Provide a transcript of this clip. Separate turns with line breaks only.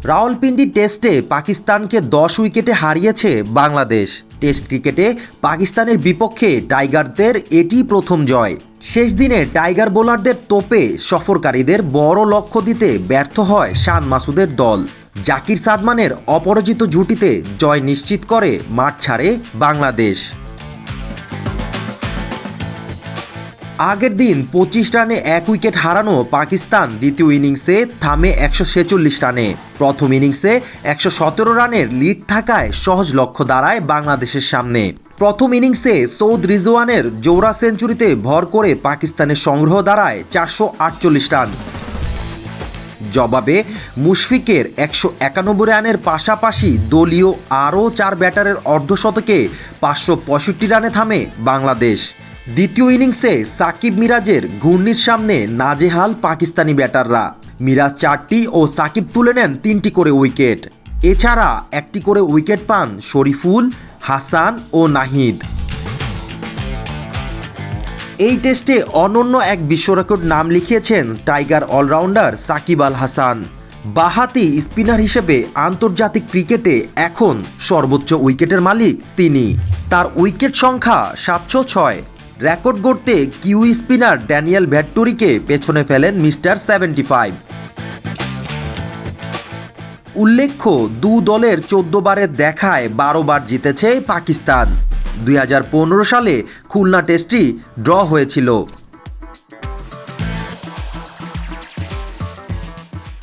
রাওয়ালপিন্ডি টেস্টে পাকিস্তানকে 10 উইকেটে হারিয়েছে বাংলাদেশ। টেস্ট ক্রিকেটে পাকিস্তানের বিপক্ষে টাইগারদের এটি প্রথম জয়। শেষ দিনে টাইগার বোলারদের তোপে সফরকারীদের বড় লক্ষ্য দিতে ব্যর্থ হয় শান মাসুদের দল। জাকির সাদমানের অপরাজিত জুটিতে জয় নিশ্চিত করে মাঠ ছাড়ে বাংলাদেশ। আগের দিন 25 রানে 1 উইকেট হারানো পাকিস্তান দ্বিতীয় ইনিংসে থামে 146 রানে। প্রথম ইনিংসে 117 রানের লিড থাকায় সহজ লক্ষ্য দাঁড়ায় বাংলাদেশের সামনে। প্রথম ইনিংসে সৌদ রিজওয়ানের জোড়া সেঞ্চুরিতে ভর করে পাকিস্তানের সংগ্রহ দাঁড়ায় 448 রান। জবাবে মুশফিকের 191 রানের পাশাপাশি দলীয় আরও 4 ব্যাটারের অর্ধশতকে 565 রানে থামে বাংলাদেশ। দ্বিতীয় ইনিংসে সাকিব মিরাজের ঘূর্ণির সামনে নাজেহাল পাকিস্তানি ব্যাটাররা। মিরাজ 4টি ও সাকিব তুলে নেন 3টি করে উইকেট। এছাড়া 1টি করে উইকেট পান শরীফুল, হাসান ও নাহিদ। এই টেস্টে অনন্য এক বিশ্ব রেকর্ড নাম লিখিয়েছেন টাইগার অলরাউন্ডার সাকিব আল হাসান। বাঁহাতি স্পিনার হিসেবে আন্তর্জাতিক ক্রিকেটে এখন সর্বোচ্চ উইকেটের মালিক তিনি। তার উইকেট সংখ্যা 706। রেকর্ড গড়তে কিউই স্পিনার ড্যানিয়েল ভেট্টুরিকে পেছনে ফেলেন মিস্টার 75। উল্লেখ্য, দু দলের 14 বারের দেখায় 12 বার জিতেছে পাকিস্তান। 2015 সালে খুলনা টেস্টটি ড্র হয়েছিল।